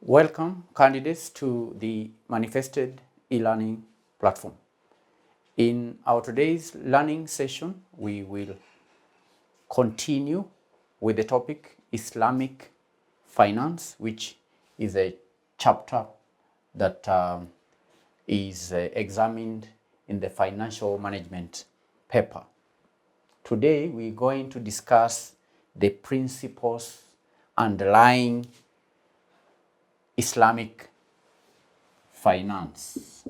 Welcome, candidates, to the Manifested e-learning platform. In our today's learning session, we will continue with the topic Islamic finance, which is a chapter that is examined in the financial management paper. Today, we're going to discuss the principles underlying Islamic finance.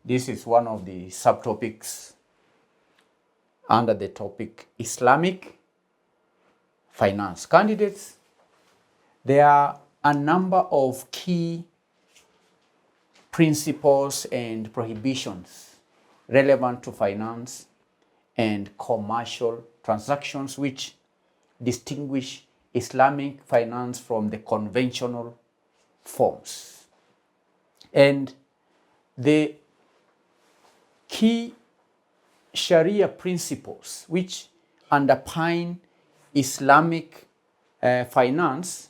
This is one of the subtopics under the topic Islamic finance. Candidates, there are a number of key principles and prohibitions relevant to finance and commercial transactions which distinguish Islamic finance from the conventional forms. And the key Sharia principles which underpin Islamic finance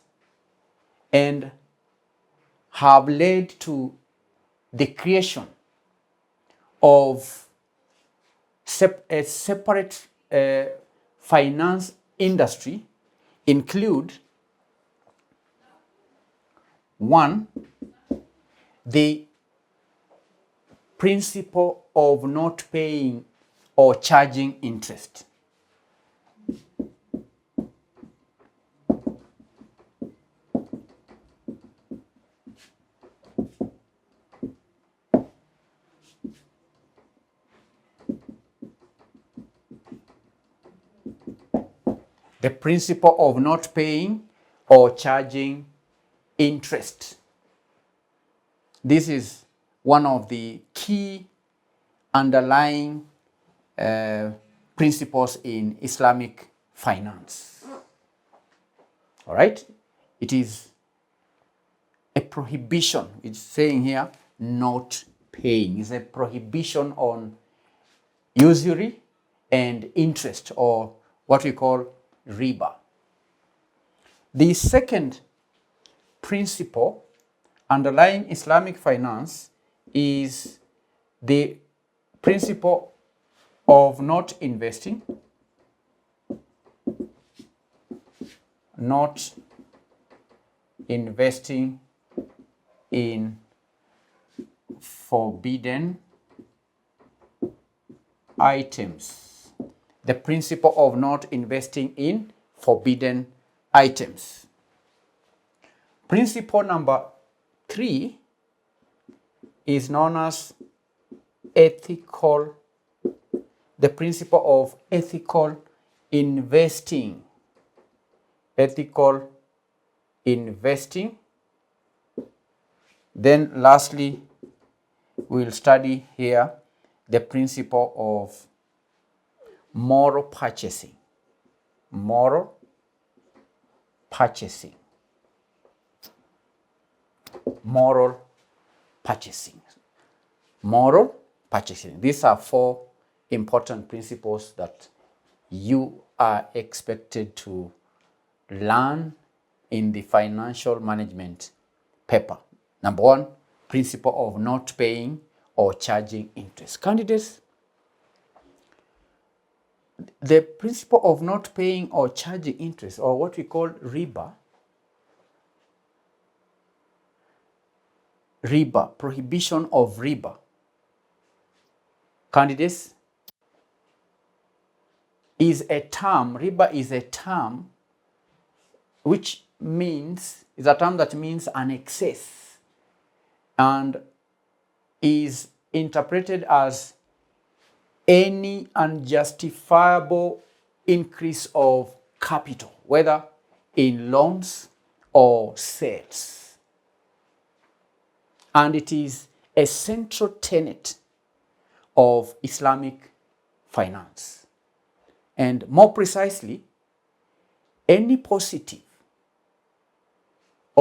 and have led to the creation of a separate finance industry include: one, the principle of not paying or charging interest. The principle of not paying or charging interest. This is one of the key underlying principles in Islamic finance. All right? It is a prohibition. It's saying here, not paying. It's a prohibition on usury and interest, or what we call Riba. The second principle underlying Islamic finance is the principle of not investing, in forbidden items. The principle of not investing in forbidden items. Principle number 3 is known as ethical, the principle of ethical investing. Ethical investing. Then lastly, we'll study here the principle of moral purchasing. Moral purchasing. Moral purchasing. Moral purchasing. These are 4 important principles that you are expected to learn in the financial management paper. Number 1, principle of not paying or charging interest. Candidates, the principle of not paying or charging interest, or what we call Riba, prohibition of Riba. Candidates, is a term, Riba is a term which means, is a term that means an excess and is interpreted as any unjustifiable increase of capital, whether in loans or sales. And it is a central tenet of Islamic finance. And more precisely, any positive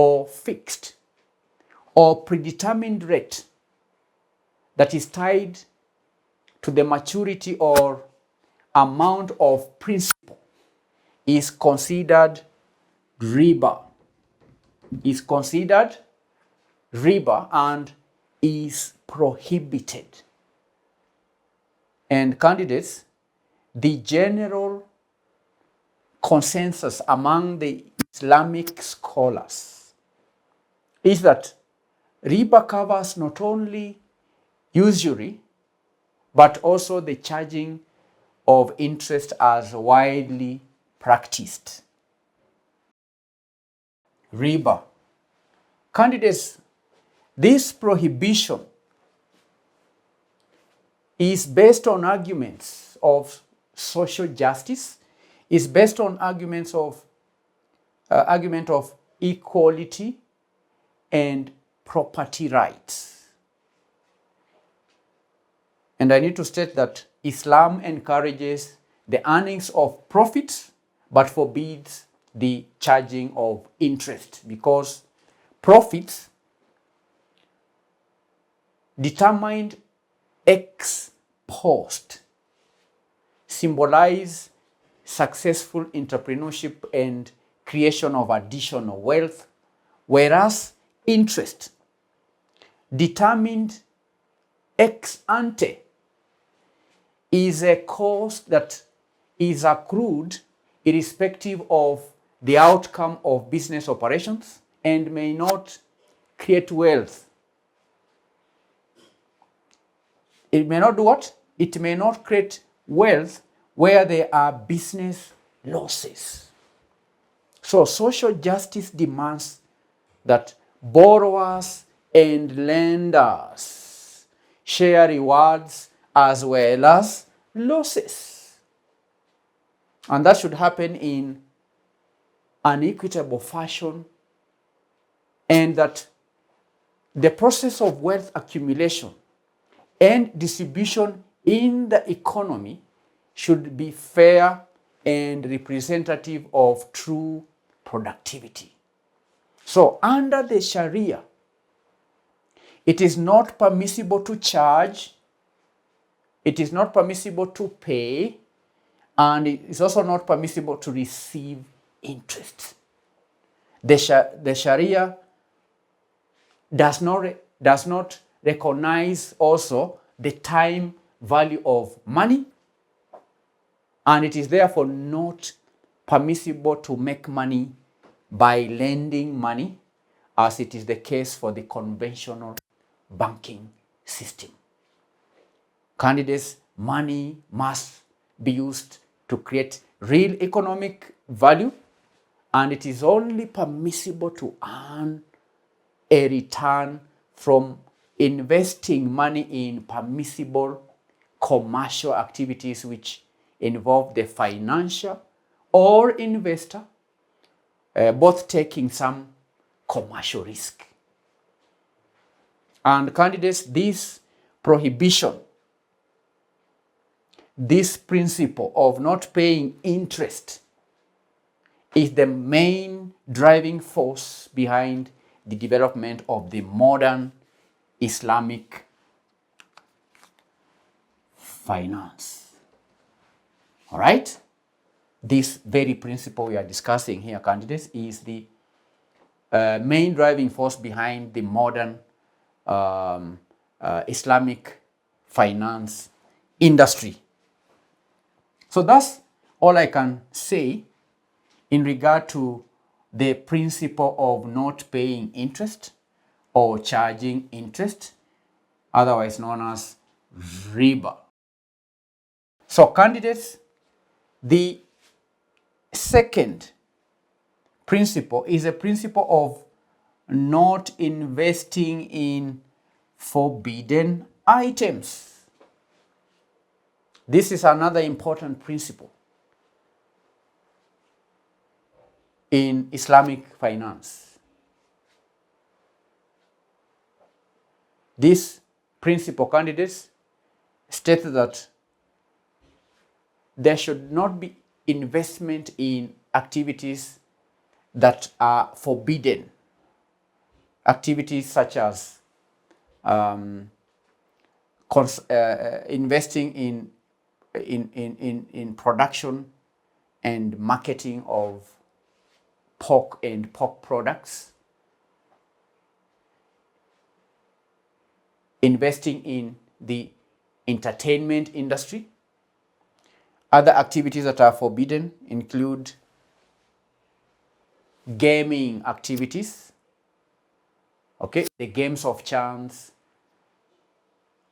or fixed or predetermined rate that is tied to the maturity or amount of principal is considered riba. Is considered riba and is prohibited. And candidates, the general consensus among the Islamic scholars is that riba covers not only usury but also the charging of interest as widely practiced. Riba. Candidates, this prohibition is based on arguments of social justice, is based on argument of equality and property rights. And I need to state that Islam encourages the earnings of profits but forbids the charging of interest, because profits determined ex post symbolize successful entrepreneurship and creation of additional wealth, whereas interest determined ex ante is a cost that is accrued irrespective of the outcome of business operations and may not create wealth. It may not do what? It may not create wealth where there are business losses. So social justice demands that borrowers and lenders share rewards as well as losses. And that should happen in an equitable fashion, and that the process of wealth accumulation and distribution in the economy should be fair and representative of true productivity. So under the Sharia, it is not permissible to charge, it is not permissible to pay, and it is also not permissible to receive interest. The Sharia does not recognize also the time value of money, and it is therefore not permissible to make money by lending money, as it is the case for the conventional banking system. Candidates, money must be used to create real economic value, and it is only permissible to earn a return from investing money in permissible commercial activities which involve the financier or investor both taking some commercial risk. And candidates, this prohibition, this principle of not paying interest is the main driving force behind the development of the modern Islamic finance. All right? This very principle we are discussing here, candidates, is the main driving force behind the modern Islamic finance industry. So that's all I can say in regard to the principle of not paying interest or charging interest, otherwise known as riba. So candidates, the second principle is a principle of not investing in forbidden items. This is another important principle in Islamic finance. This principle, candidates, states that there should not be investment in activities that are forbidden activities such as investing in production and marketing of pork and pork products, investing in the entertainment industry. Other activities that are forbidden include gaming activities, okay, the games of chance.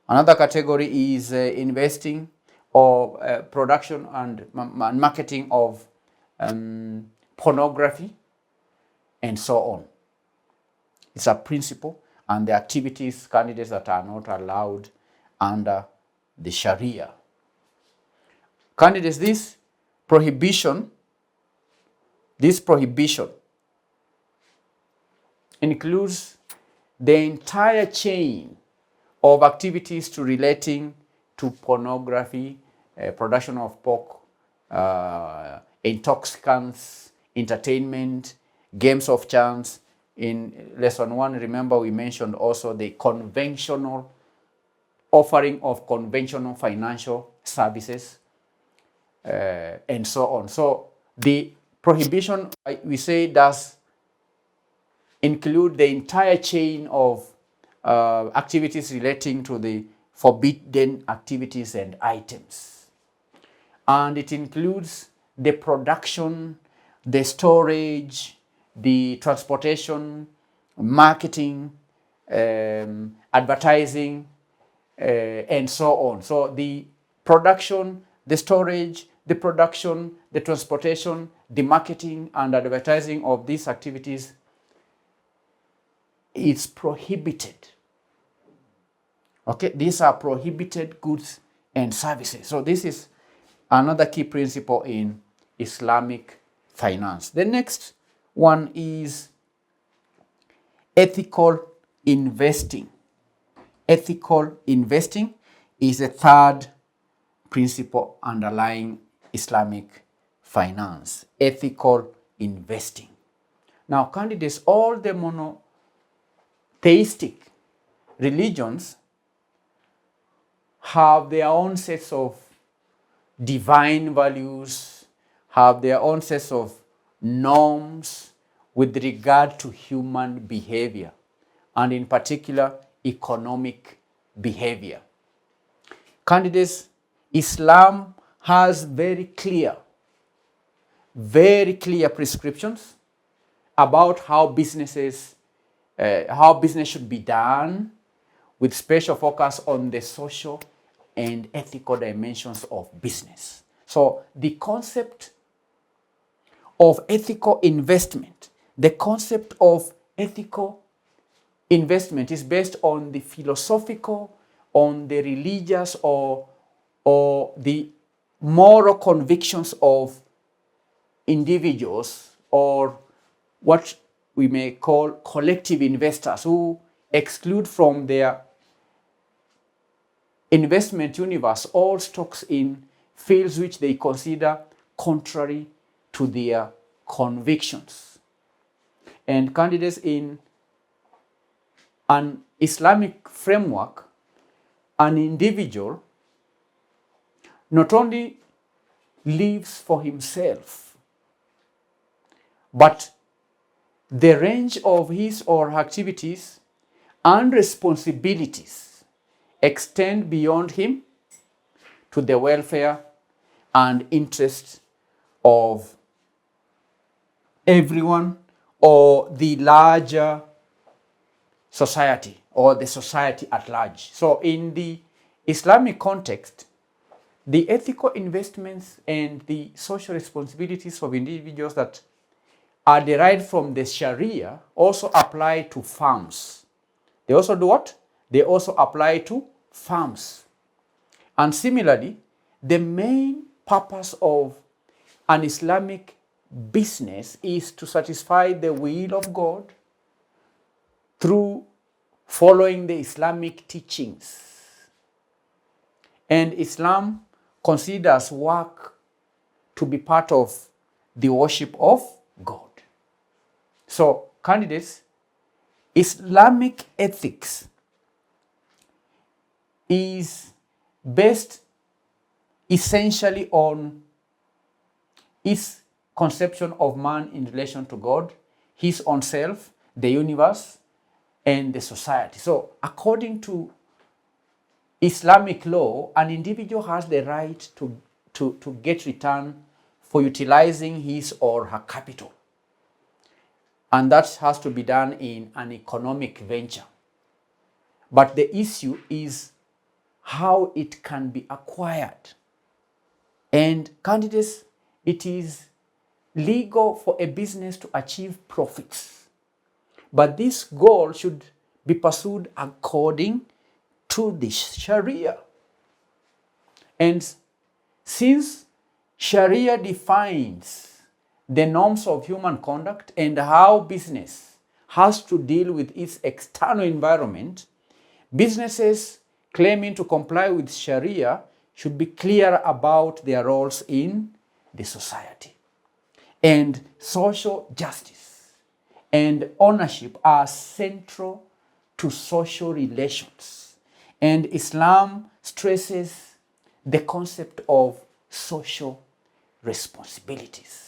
Another category is investing or production and marketing of pornography and so on. It's a principle, and the activities, candidates that are not allowed under the Sharia. Candidates, this prohibition includes the entire chain of activities relating to pornography, production of pork, intoxicants, entertainment, games of chance. In lesson 1, remember we mentioned also the conventional offering of conventional financial services, and so on. So the prohibition, we say, does include the entire chain of activities relating to the forbidden activities and items. And it includes the production, the storage, the transportation, marketing, advertising, and so on. So the production, the storage, the production, the transportation, the marketing and advertising of these activities is prohibited. Okay, these are prohibited goods and services. So this is another key principle in Islamic finance. The next one is ethical investing. Ethical investing is a third principle underlying Islamic finance. Ethical investing. Now, candidates, all the monotheistic religions have their own sets of divine values, have their own sets of norms with regard to human behavior, and in particular, economic behavior. Candidates, Islam has very clear prescriptions about how business should be done, with special focus on the social and ethical dimensions of business. So the concept of ethical investment, is based on the philosophical, on the religious or the moral convictions of individuals, or what we may call collective investors, who exclude from their investment universe all stocks in fields which they consider contrary to their convictions. And candidates, in an Islamic framework, an individual not only lives for himself, but the range of his or her activities and responsibilities extend beyond him to the welfare and interests of everyone, or the larger society, or the society at large. So in the Islamic context, the ethical investments and the social responsibilities of individuals that are derived from the Sharia also apply to farms. They also do what? They also apply to farms. And similarly, the main purpose of an Islamic business is to satisfy the will of God through following the Islamic teachings. And Islam considers work to be part of the worship of God. So, candidates, Islamic ethics is based essentially on its conception of man in relation to God, his own self, the universe, and the society. So according to Islamic law, an individual has the right to get return for utilizing his or her capital. And that has to be done in an economic venture. But the issue is how it can be acquired. And candidates, it is legal for a business to achieve profits. But this goal should be pursued according to the Sharia. And since Sharia defines the norms of human conduct and how business has to deal with its external environment, businesses claiming to comply with Sharia should be clear about their roles in the society. And social justice and ownership are central to social relations. And Islam stresses the concept of social responsibilities.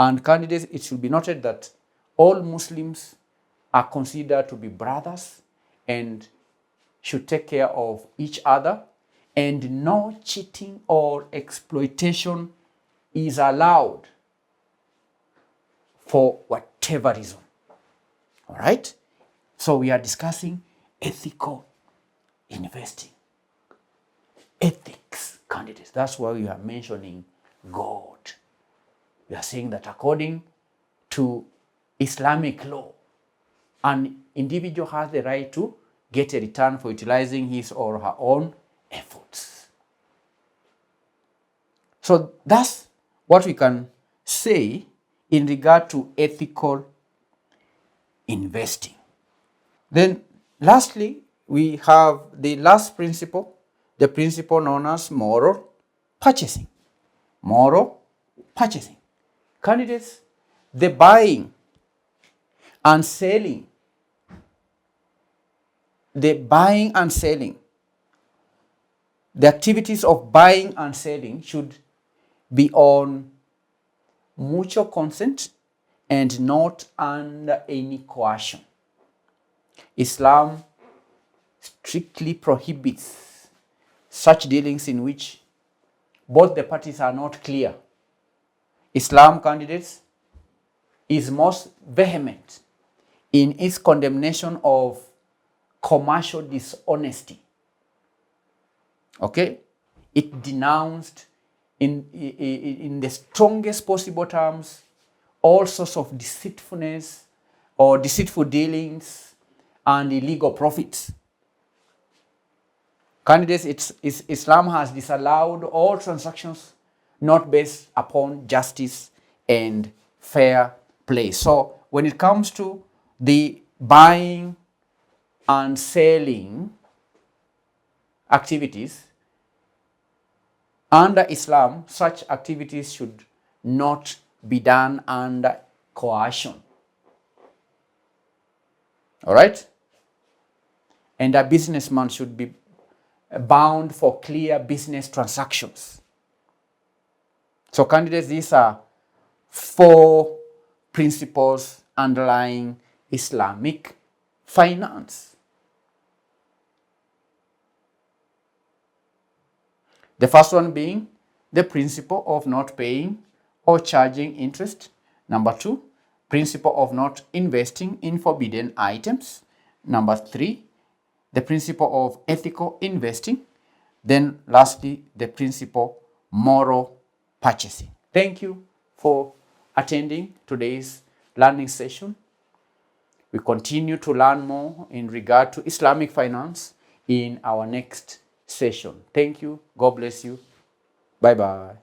And candidates, it should be noted that all Muslims are considered to be brothers and should take care of each other, and no cheating or exploitation is allowed for whatever reason. All right? So we are discussing ethical investing. Ethics, candidates. That's why we are mentioning God. We are saying that according to Islamic law, an individual has the right to get a return for utilizing his or her own efforts. So that's what we can say in regard to ethical investing. Then lastly, we have the last principle, the principle known as moral purchasing. Moral purchasing. Candidates, the buying and selling, the activities of buying and selling should be on mutual consent and not under any coercion. Islam strictly prohibits such dealings in which both the parties are not clear. Islam, candidates, is most vehement in its condemnation of commercial dishonesty. Okay? It denounced in the strongest possible terms all sorts of deceitfulness or deceitful dealings and illegal profits. Candidates, Islam has disallowed all transactions not based upon justice and fair play. So when it comes to the buying and selling activities, under Islam, such activities should not be done under coercion. All right? And a businessman should be bound for clear business transactions. So candidates, these are 4 principles underlying Islamic finance. The first one being the principle of not paying or charging interest. Number 2, principle of not investing in forbidden items. Number 3, the principle of ethical investing. Then lastly, the principle moral purchasing. Thank you for attending today's learning session. We continue to learn more in regard to Islamic finance in our next session. Thank you. God bless you. Bye-bye.